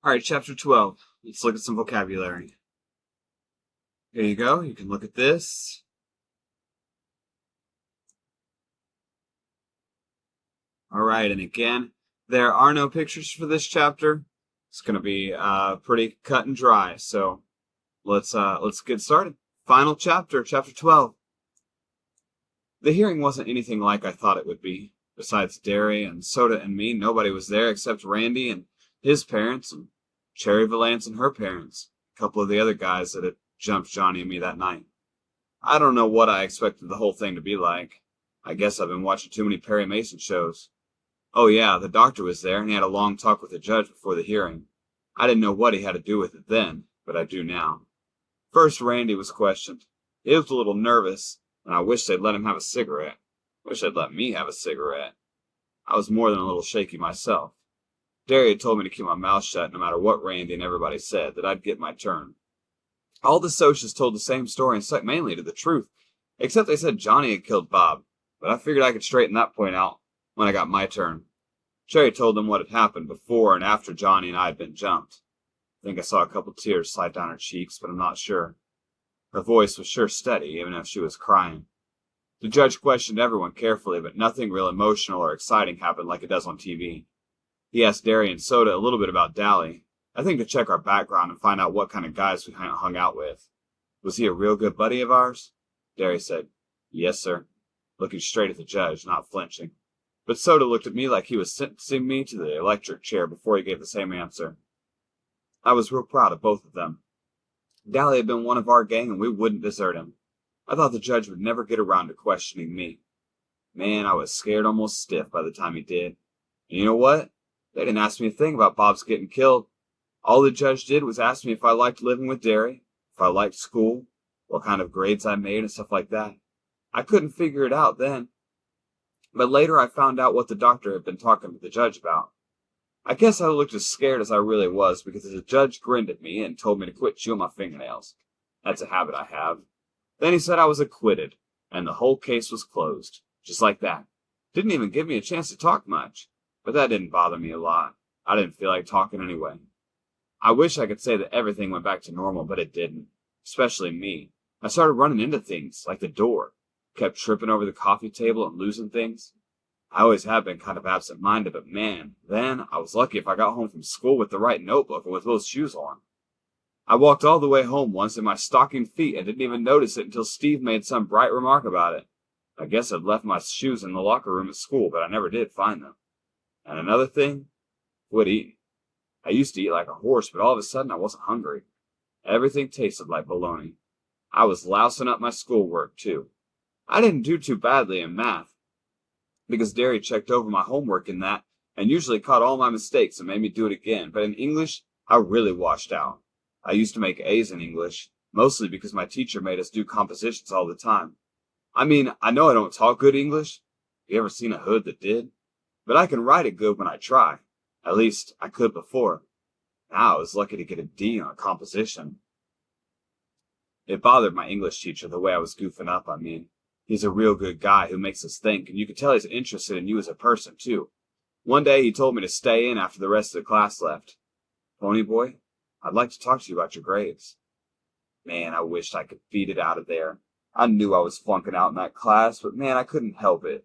All right, chapter 12. Let's look at some vocabulary. Here you go. You can look at this. All right, and again, there are no pictures for this chapter. It's going to be pretty cut and dry. So let's get started. Final chapter, chapter 12. The hearing wasn't anything like I thought it would be. Besides Derry and Soda and me, nobody was there except Randy and his parents and Cherry Valance and her parents, a couple of the other guys that had jumped Johnny and me that night. I don't know what I expected the whole thing to be like. I guess I've been watching too many Perry Mason shows. Oh yeah, the doctor was there and he had a long talk with the judge before the hearing. I didn't know what he had to do with it then, but I do now. First, Randy was questioned. He looked a little nervous, and I wished they'd let him have a cigarette. Wish they'd let me have a cigarette. I was more than a little shaky myself. Derry had told me to keep my mouth shut no matter what Randy and everybody said, that I'd get my turn. All the socias told the same story and stuck mainly to the truth, except they said Johnny had killed Bob, but I figured I could straighten that point out when I got my turn. Cherry told them what had happened before and after Johnny and I had been jumped. I think I saw a couple tears slide down her cheeks, but I'm not sure. Her voice was sure steady, even if she was crying. The judge questioned everyone carefully, but nothing real emotional or exciting happened like it does on TV. He asked Derry and Soda a little bit about Dally, I think to check our background and find out what kind of guys we hung out with. Was he a real good buddy of ours? Derry said, Yes, sir, looking straight at the judge, not flinching. But Soda looked at me like he was sentencing me to the electric chair before he gave the same answer. I was real proud of both of them. Dally had been one of our gang and we wouldn't desert him. I thought the judge would never get around to questioning me. Man, I was scared almost stiff by the time he did. And you know what? They didn't ask me a thing about Bob's getting killed. All the judge did was ask me if I liked living with Derry, if I liked school, what kind of grades I made and stuff like that. I couldn't figure it out then. But later I found out what the doctor had been talking to the judge about. I guess I looked as scared as I really was because the judge grinned at me and told me to quit chewing my fingernails. That's a habit I have. Then he said I was acquitted, and the whole case was closed. Just like that. Didn't even give me a chance to talk much. But that didn't bother me a lot. I didn't feel like talking anyway. I wish I could say that everything went back to normal, but it didn't. Especially me. I started running into things, like the door. Kept tripping over the coffee table and losing things. I always have been kind of absent-minded, but man, then I was lucky if I got home from school with the right notebook and with those shoes on. I walked all the way home once in my stocking feet and didn't even notice it until Steve made some bright remark about it. I guess I'd left my shoes in the locker room at school, but I never did find them. And another thing, quit eating. I used to eat like a horse, but all of a sudden I wasn't hungry. Everything tasted like bologna. I was lousing up my schoolwork, too. I didn't do too badly in math, because Derry checked over my homework in that and usually caught all my mistakes and made me do it again, but in English, I really washed out. I used to make A's in English, mostly because my teacher made us do compositions all the time. I mean, I know I don't talk good English. You ever seen a hood that did? But I can write it good when I try. At least, I could before. Now I was lucky to get a D on a composition. It bothered my English teacher the way I was goofing up, I mean. He's a real good guy who makes us think, and you can tell he's interested in you as a person, too. One day he told me to stay in after the rest of the class left. Pony boy, I'd like to talk to you about your grades. Man, I wished I could beat it out of there. I knew I was flunking out in that class, but man, I couldn't help it.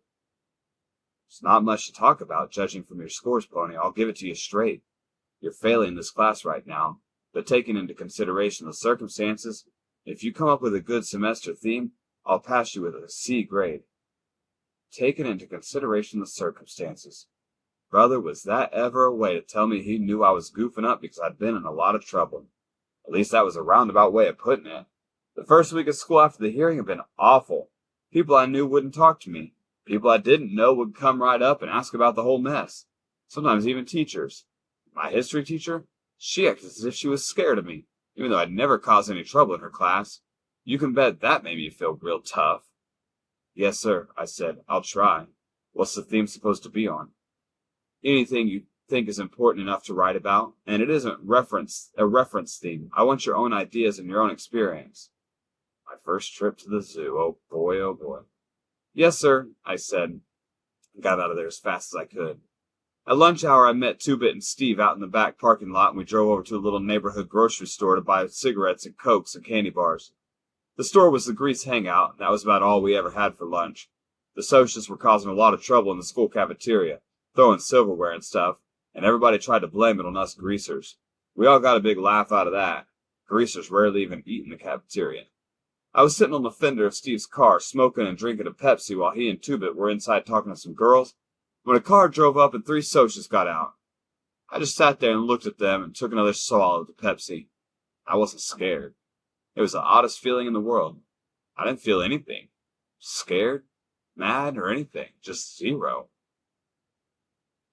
There's not much to talk about, judging from your scores, Pony. I'll give it to you straight. You're failing this class right now, but taking into consideration the circumstances, if you come up with a good semester theme, I'll pass you with a C grade. Taking into consideration the circumstances. Brother, was that ever a way to tell me he knew I was goofing up because I'd been in a lot of trouble? At least that was a roundabout way of putting it. The first week of school after the hearing had been awful. People I knew wouldn't talk to me. People I didn't know would come right up and ask about the whole mess. Sometimes even teachers. My history teacher? She acted as if she was scared of me, even though I'd never caused any trouble in her class. You can bet that made me feel real tough. Yes, sir, I said. I'll try. What's the theme supposed to be on? Anything you think is important enough to write about, and it isn't a reference theme. I want your own ideas and your own experience. My first trip to the zoo. Oh boy, oh boy. Yes, sir, I said, and got out of there as fast as I could. At lunch hour, I met Two-Bit and Steve out in the back parking lot, and we drove over to a little neighborhood grocery store to buy cigarettes and Cokes and candy bars. The store was the Grease hangout, and that was about all we ever had for lunch. The socialists were causing a lot of trouble in the school cafeteria, throwing silverware and stuff, and everybody tried to blame it on us greasers. We all got a big laugh out of that. Greasers rarely even eat in the cafeteria. I was sitting on the fender of Steve's car, smoking and drinking a Pepsi while he and Two-Bit were inside talking to some girls, when a car drove up and 3 socialists got out. I just sat there and looked at them and took another swallow of the Pepsi. I wasn't scared. It was the oddest feeling in the world. I didn't feel anything. Scared, mad, or anything. Just zero.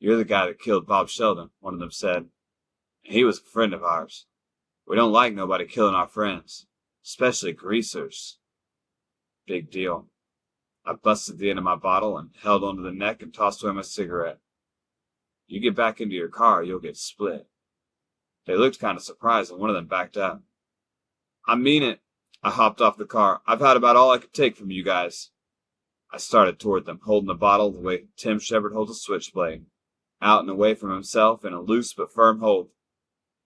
"You're the guy that killed Bob Sheldon," one of them said. "He was a friend of ours. We don't like nobody killing our friends, especially greasers." Big deal. I busted the end of my bottle and held onto the neck and tossed away my cigarette. "You get back into your car, you'll get split." They looked kind of surprised, and one of them backed up. "I mean it." I hopped off the car. "I've had about all I could take from you guys." I started toward them, holding the bottle the way Tim Shepard holds a switchblade, out and away from himself in a loose but firm hold.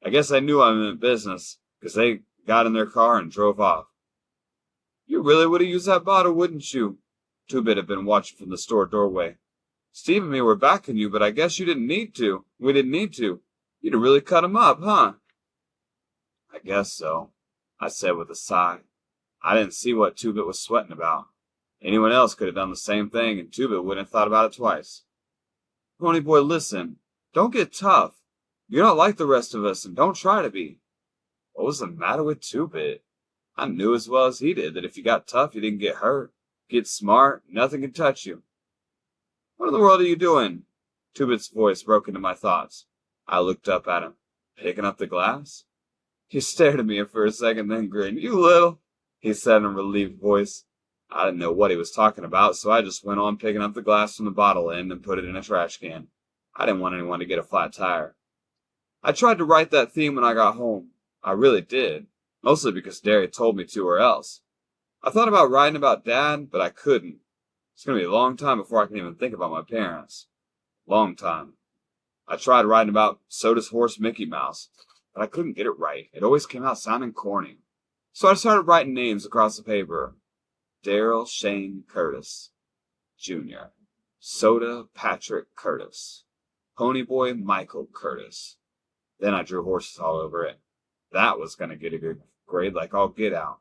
I guess I knew I meant business, because they got in their car and drove off. "You really would have used that bottle, wouldn't you?" Two-Bit had been watching from the store doorway. "Steve and me were backing you, but I guess you didn't need to. We didn't need to. You'd have really cut him up, huh?" "I guess so," I said with a sigh. I didn't see what Two-Bit was sweating about. Anyone else could have done the same thing, and Two-Bit wouldn't have thought about it twice. "Pony boy, listen. Don't get tough. You're not like the rest of us, and don't try to be." What was the matter with Two-Bit? I knew as well as he did that if you got tough, you didn't get hurt. Get smart, nothing can touch you. "What in the world are you doing?" Two-Bit's voice broke into my thoughts. I looked up at him. "Picking up the glass?" He stared at me for a second, then grinned. "You little," he said in a relieved voice. I didn't know what he was talking about, so I just went on picking up the glass from the bottle end and put it in a trash can. I didn't want anyone to get a flat tire. I tried to write that theme when I got home. I really did, mostly because Derry told me to or else. I thought about writing about Dad, but I couldn't. It's going to be a long time before I can even think about my parents. Long time. I tried writing about Soda's horse Mickey Mouse, but I couldn't get it right. It always came out sounding corny. So I started writing names across the paper. Daryl Shane Curtis, Jr. Soda Patrick Curtis. Ponyboy Michael Curtis. Then I drew horses all over it. That was going to get a good grade like all get out.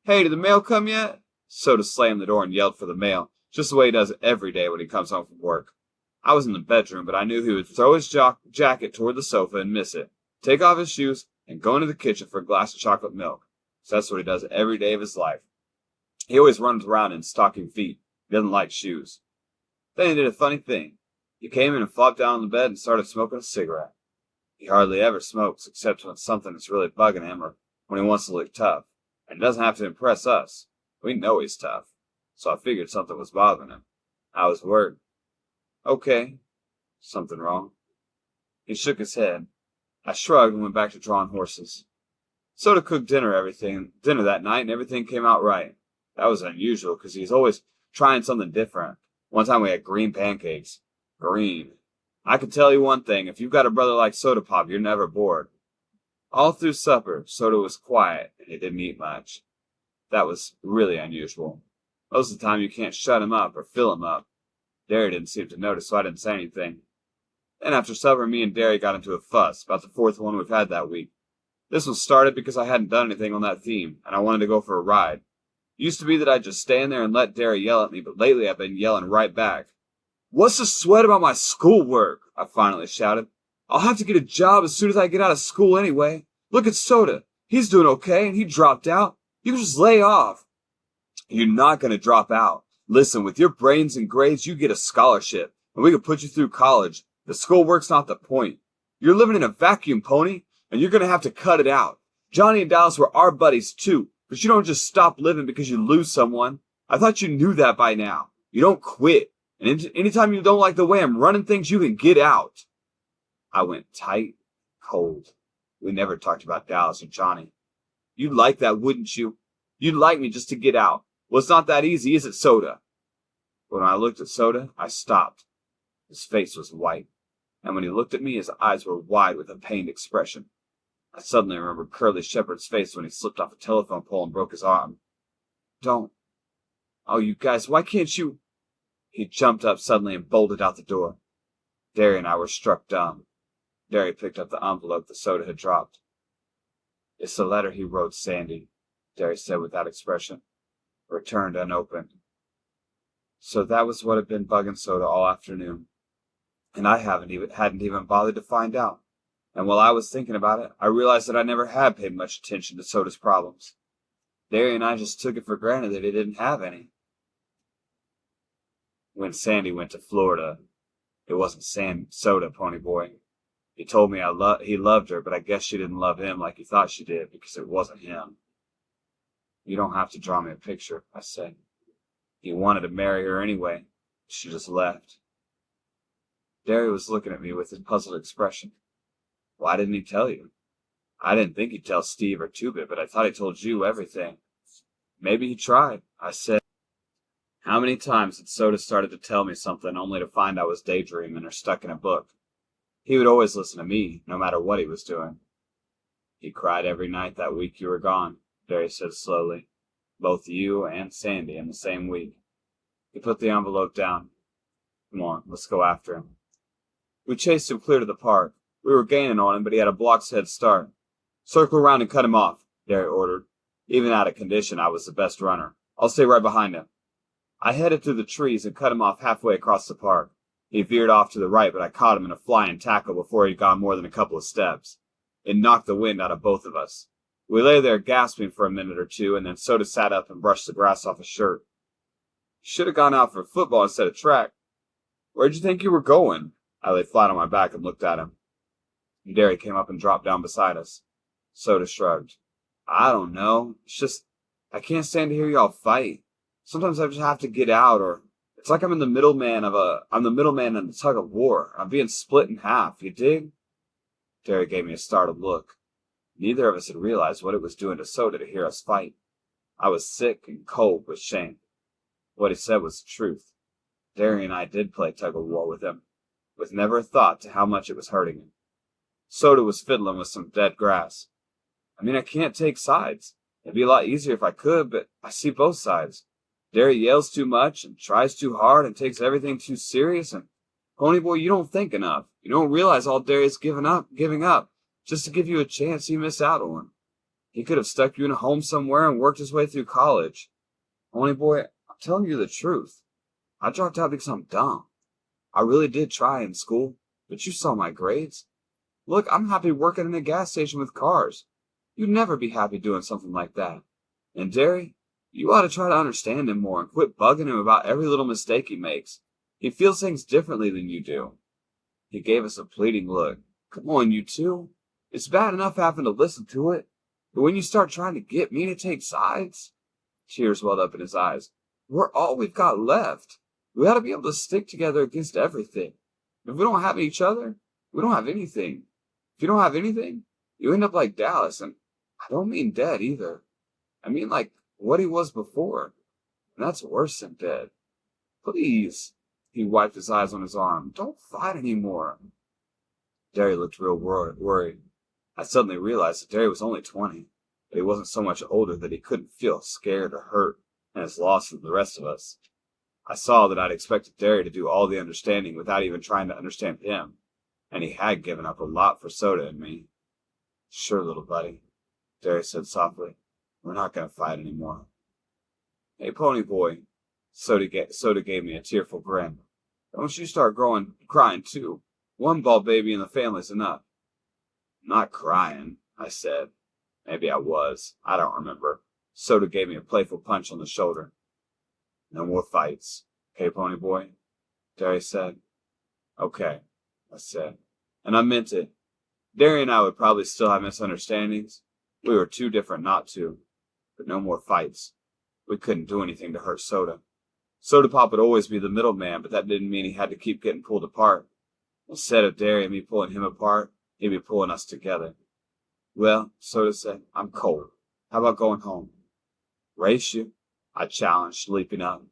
"Hey, did the mail come yet?" Soda slammed the door and yelled for the mail, just the way he does every day when he comes home from work. I was in the bedroom, but I knew he would throw his jacket toward the sofa and miss it, take off his shoes, and go into the kitchen for a glass of chocolate milk. So that's what he does every day of his life. He always runs around in stocking feet. He doesn't like shoes. Then he did a funny thing. He came in and flopped down on the bed and started smoking a cigarette. He hardly ever smokes, except when something is really bugging him or when he wants to look tough. And he doesn't have to impress us. We know he's tough. So I figured something was bothering him. I was worried. "Okay. Something wrong?" He shook his head. I shrugged and went back to drawing horses. Soda cooked dinner that night, and everything came out right. That was unusual, because he's always trying something different. One time we had green pancakes. Green. I can tell you one thing, if you've got a brother like Soda Pop, you're never bored. All through supper, Soda was quiet, and he didn't eat much. That was really unusual. Most of the time you can't shut him up or fill him up. Derry didn't seem to notice, so I didn't say anything. Then after supper, me and Derry got into a fuss, about the 4th one we've had that week. This one started because I hadn't done anything on that theme, and I wanted to go for a ride. It used to be that I'd just stand there and let Derry yell at me, but lately I've been yelling right back. "What's the sweat about my schoolwork?" I finally shouted. "I'll have to get a job as soon as I get out of school anyway. Look at Soda. He's doing okay, and he dropped out. You can just lay off." "You're not going to drop out. Listen, with your brains and grades, you get a scholarship, and we can put you through college. The schoolwork's not the point. You're living in a vacuum, Pony, and you're going to have to cut it out. Johnny and Dallas were our buddies, too, but you don't just stop living because you lose someone. I thought you knew that by now. You don't quit. And anytime you don't like the way I'm running things, you can get out." I went tight, cold. We never talked about Dallas or Johnny. "You'd like that, wouldn't you? You'd like me just to get out. Well, it's not that easy, is it, Soda?" When I looked at Soda, I stopped. His face was white. and when he looked at me, his eyes were wide with a pained expression. I suddenly remembered Curly Shepard's face when he slipped off a telephone pole and broke his arm. Don't. Oh, you guys, why can't you? He jumped up suddenly and bolted out the door. Derry and I were struck dumb. Derry picked up the envelope the soda had dropped. It's the letter he wrote Sandy, Derry said without expression. Returned unopened. So that was what had been bugging Soda all afternoon. And I hadn't even bothered to find out. And while I was thinking about it, I realized that I never had paid much attention to Soda's problems. Derry and I just took it for granted that he didn't have any. When Sandy went to Florida, it wasn't Soda, Ponyboy. He told me he loved her, but I guess she didn't love him like he thought she did because it wasn't him. You don't have to draw me a picture, I said. He wanted to marry her anyway. She just left. Derry was looking at me with his puzzled expression. Why didn't he tell you? I didn't think he'd tell Steve or Two-Bit, but I thought he told you everything. Maybe he tried, I said. How many times had Soda started to tell me something only to find I was daydreaming or stuck in a book? He would always listen to me, no matter what he was doing. He cried every night that week you were gone, Derry said slowly. Both you and Sandy in the same week. He put the envelope down. Come on, let's go after him. We chased him clear to the park. We were gaining on him, but he had a block's head start. Circle around and cut him off, Derry ordered. Even out of condition, I was the best runner. I'll stay right behind him. I headed through the trees and cut him off halfway across the park. He veered off to the right, but I caught him in a flying tackle before he'd gone more than a couple of steps. It knocked the wind out of both of us. We lay there gasping for a minute or two, and then Soda sat up and brushed the grass off his shirt. You should have gone out for football instead of track. Where'd you think you were going? I lay flat on my back and looked at him. Derry came up and dropped down beside us. Soda shrugged. I don't know. It's just, I can't stand to hear y'all fight. Sometimes I just have to get out, or it's like I'm the middleman in a tug of war. I'm being split in half, you dig? Derry gave me a startled look. Neither of us had realized what it was doing to Soda to hear us fight. I was sick and cold with shame. What he said was the truth. Derry and I did play tug of war with him, with never a thought to how much it was hurting him. Soda was fiddling with some dead grass. I can't take sides. It'd be a lot easier if I could, but I see both sides. Derry yells too much and tries too hard and takes everything too serious, and Ponyboy, you don't think enough. You don't realize all Derry's giving up, just to give you a chance he missed out on. He could have stuck you in a home somewhere and worked his way through college. Ponyboy, I'm telling you the truth. I dropped out because I'm dumb. I really did try in school, but you saw my grades. Look, I'm happy working in a gas station with cars. You'd never be happy doing something like that. And Derry, you ought to try to understand him more and quit bugging him about every little mistake he makes. He feels things differently than you do. He gave us a pleading look. Come on, you two. It's bad enough having to listen to it, but when you start trying to get me to take sides... Tears welled up in his eyes. We're all we've got left. We ought to be able to stick together against everything. If we don't have each other, we don't have anything. If you don't have anything, you end up like Dallas, and I don't mean dead either. I mean like what he was before, and that's worse than dead. Please. He wiped his eyes on his arm. Don't fight anymore. Derry looked real worried. I suddenly realized that Derry was only 20, but he wasn't so much older that he couldn't feel scared or hurt and as lost as the rest of us. I saw that I'd expected Derry to do all the understanding without even trying to understand him, and he had given up a lot for Soda and me. Sure, little buddy, Derry said softly. We're not going to fight anymore. Hey, Ponyboy, Soda gave me a tearful grin. Don't you start crying too. One bald baby in the family's enough. Not crying, I said. Maybe I was. I don't remember. Soda gave me a playful punch on the shoulder. No more fights. Okay, Ponyboy? Derry said. Okay, I said. And I meant it. Derry and I would probably still have misunderstandings. We were too different not to. But no more fights. We couldn't do anything to hurt Soda. Soda Pop would always be the middleman, but that didn't mean he had to keep getting pulled apart. Instead of Derry and me pulling him apart, he'd be pulling us together. Well, Soda said, I'm cold. How about going home? Race you? I challenged, leaping up.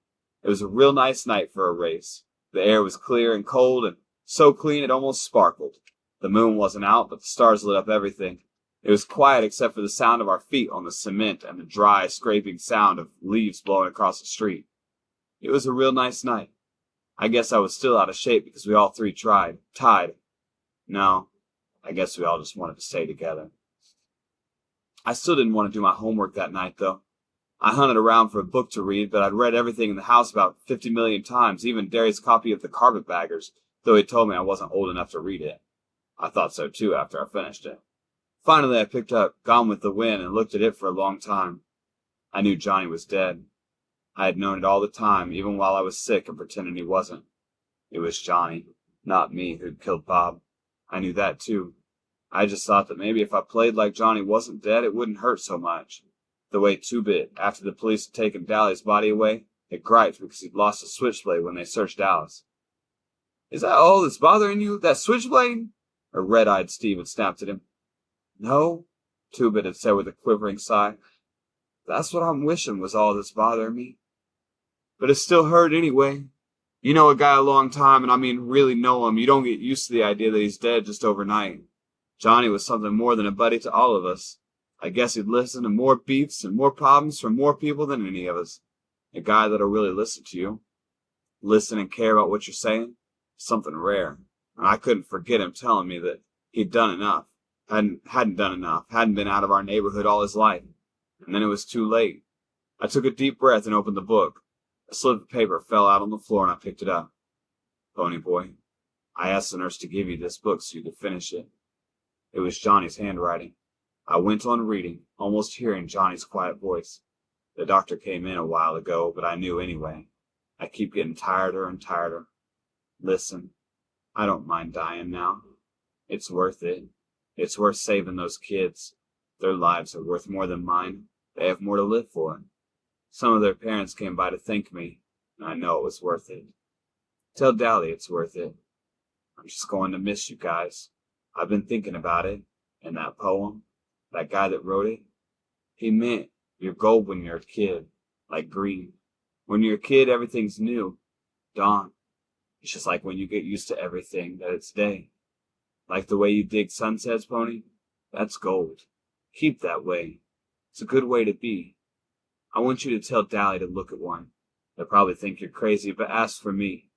It was a real nice night for a race. The air was clear and cold, and so clean it almost sparkled. The moon wasn't out, but the stars lit up everything. It was quiet except for the sound of our feet on the cement and the dry, scraping sound of leaves blowing across the street. It was a real nice night. I guess I was still out of shape because we all three tied. No, I guess we all just wanted to stay together. I still didn't want to do my homework that night, though. I hunted around for a book to read, but I'd read everything in the house about 50 million times, even Derry's copy of The Carpetbaggers, though he told me I wasn't old enough to read it. I thought so, too, after I finished it. Finally, I picked up Gone with the Wind and looked at it for a long time. I knew Johnny was dead. I had known it all the time, even while I was sick and pretending he wasn't. It was Johnny, not me, who'd killed Bob. I knew that, too. I just thought that maybe if I played like Johnny wasn't dead, it wouldn't hurt so much. The way Two-Bit, after the police had taken Dally's body away, had griped because he'd lost a switchblade when they searched Alice. "Is that all that's bothering you, that switchblade?" Or red-eyed Steve had snapped at him. "No," Two-Bit had said with a quivering sigh. "That's what I'm wishing was all that's bothering me. But it still hurt anyway. You know a guy a long time, and I mean really know him, you don't get used to the idea that he's dead just overnight. Johnny was something more than a buddy to all of us. I guess he'd listen to more beefs and more problems from more people than any of us. A guy that'll really listen to you. Listen and care about what you're saying. Something rare. And I couldn't forget him telling me that he'd done enough. Hadn't done enough. Hadn't been out of our neighborhood all his life. And then it was too late. I took a deep breath and opened the book. A slip of paper fell out on the floor and I picked it up. "Pony boy, I asked the nurse to give you this book so you could finish it." It was Johnny's handwriting. I went on reading, almost hearing Johnny's quiet voice. "The doctor came in a while ago, but I knew anyway. I keep getting tireder and tireder. Listen, I don't mind dying now. It's worth it. It's worth saving those kids. Their lives are worth more than mine. They have more to live for. Some of their parents came by to thank me, and I know it was worth it. Tell Dally it's worth it. I'm just going to miss you guys. I've been thinking about it, and that poem, that guy that wrote it, he meant you're gold when you're a kid, like green. When you're a kid, everything's new. Dawn. It's just like when you get used to everything, that it's day. Like the way you dig sunsets, Pony? That's gold. Keep that way. It's a good way to be. I want you to tell Dally to look at one. They'll probably think you're crazy, but ask for me.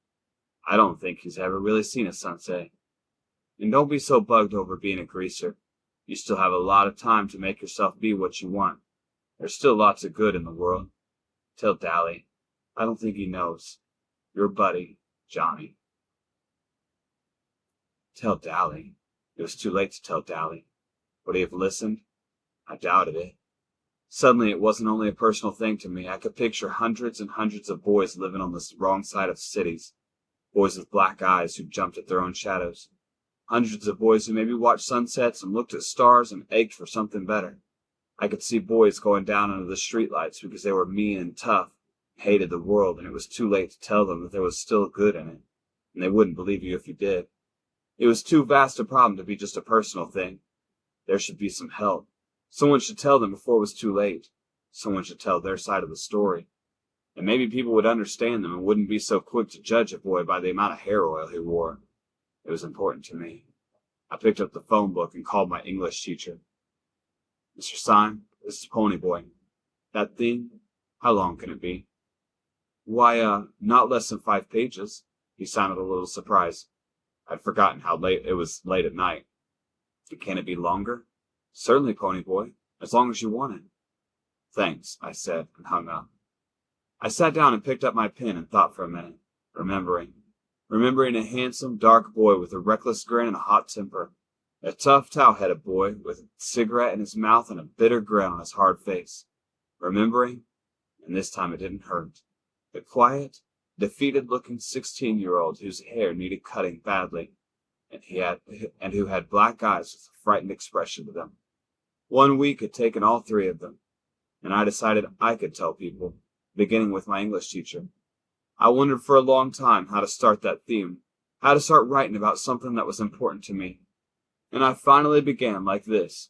I don't think he's ever really seen a sunset. And don't be so bugged over being a greaser. You still have a lot of time to make yourself be what you want. There's still lots of good in the world. Tell Dally. I don't think he knows. Your buddy, Johnny." Tell Dally. It was too late to tell Dally. Would he have listened? I doubted it. Suddenly it wasn't only a personal thing to me. I could picture hundreds and hundreds of boys living on the wrong side of cities. Boys with black eyes who jumped at their own shadows. Hundreds of boys who maybe watched sunsets and looked at stars and ached for something better. I could see boys going down under the streetlights because they were mean and tough, hated the world, and it was too late to tell them that there was still good in it, and they wouldn't believe you if you did. It was too vast a problem to be just a personal thing. There should be some help. Someone should tell them before it was too late. Someone should tell their side of the story. And maybe people would understand them and wouldn't be so quick to judge a boy by the amount of hair oil he wore. It was important to me. I picked up the phone book and called my English teacher. "Mr. Syme, this is Pony Boy. That thing, how long can it be?" "Why, not less than 5 pages. He sounded a little surprised. I'd forgotten how late it was late at night. "Can it be longer?" "Certainly, Pony Boy, as long as you want it." "Thanks," I said, and hung up. I sat down and picked up my pen and thought for a minute, remembering a handsome, dark boy with a reckless grin and a hot temper. A tough, tow-headed boy with a cigarette in his mouth and a bitter grin on his hard face. Remembering, and this time it didn't hurt. The quiet, defeated-looking 16-year-old whose hair needed cutting badly, and who had black eyes with a frightened expression to them. 1 week had taken all 3 of them, and I decided I could tell people, beginning with my English teacher. I wondered for a long time how to start that theme, how to start writing about something that was important to me. And I finally began like this.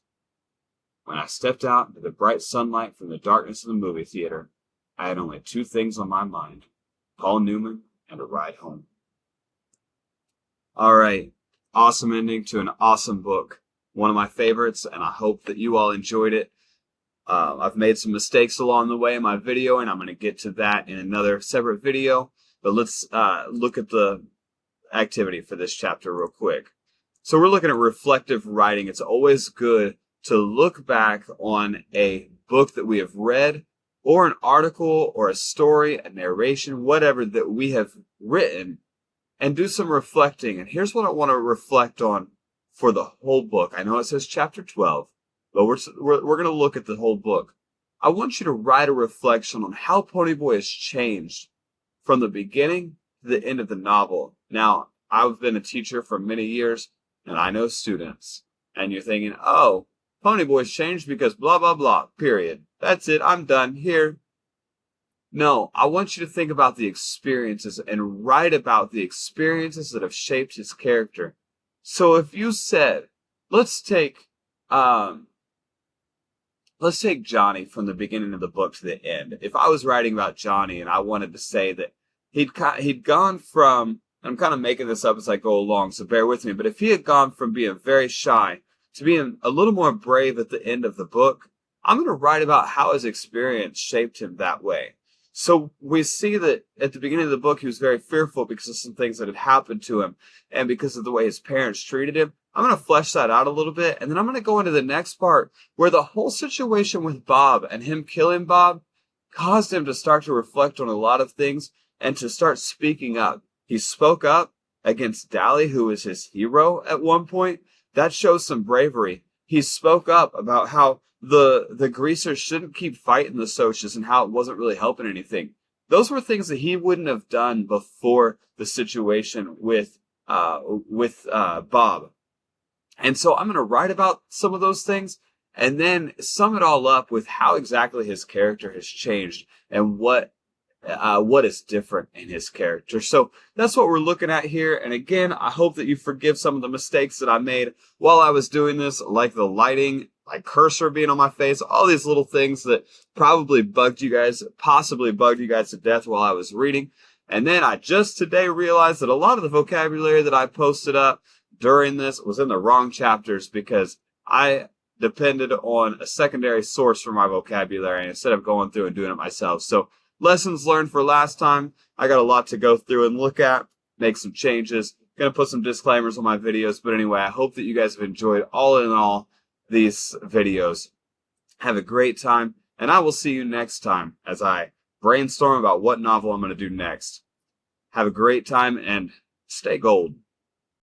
When I stepped out into the bright sunlight from the darkness of the movie theater, I had only 2 things on my mind: Paul Newman and a ride home. All right. Awesome ending to an awesome book. One of my favorites, and I hope that you all enjoyed it. I've made some mistakes along the way in my video, and I'm going to get to that in another separate video. But let's look at the activity for this chapter real quick. So we're looking at reflective writing. It's always good to look back on a book that we have read, or an article, or a story, a narration, whatever that we have written, and do some reflecting. And here's what I want to reflect on for the whole book. I know it says chapter 12, but we're going to look at the whole book. I want you to write a reflection on how Ponyboy has changed from the beginning to the end of the novel. Now, I've been a teacher for many years, and I know students. And you're thinking, oh, Ponyboy's changed because blah, blah, blah, period. That's it, I'm done here. No, I want you to think about the experiences and write about the experiences that have shaped his character. So if you said, let's take Johnny from the beginning of the book to the end. If I was writing about Johnny and I wanted to say that he'd gone from, I'm kind of making this up as I go along, so bear with me, but if he had gone from being very shy to being a little more brave at the end of the book, I'm going to write about how his experience shaped him that way. So we see that at the beginning of the book, he was very fearful because of some things that had happened to him and because of the way his parents treated him. I'm going to flesh that out a little bit, and then I'm going to go into the next part where the whole situation with Bob and him killing Bob caused him to start to reflect on a lot of things and to start speaking up. He spoke up against Dally, who was his hero at one point. That shows some bravery. He spoke up about how the greasers shouldn't keep fighting the Socias and how it wasn't really helping anything. Those were things that he wouldn't have done before the situation with Bob. And so I'm going to write about some of those things and then sum it all up with how exactly his character has changed and what is different in his character. So that's what we're looking at here. And again, I hope that you forgive some of the mistakes that I made while I was doing this, like the lighting, like cursor being on my face, all these little things that possibly bugged you guys to death while I was reading. And then I just today realized that a lot of the vocabulary that I posted up during this was in the wrong chapters because I depended on a secondary source for my vocabulary instead of going through and doing it myself. So lessons learned for last time. I got a lot to go through and look at, make some changes. Going to put some disclaimers on my videos. But anyway, I hope that you guys have enjoyed all in all these videos. Have a great time. And I will see you next time as I brainstorm about what novel I'm going to do next. Have a great time and stay gold.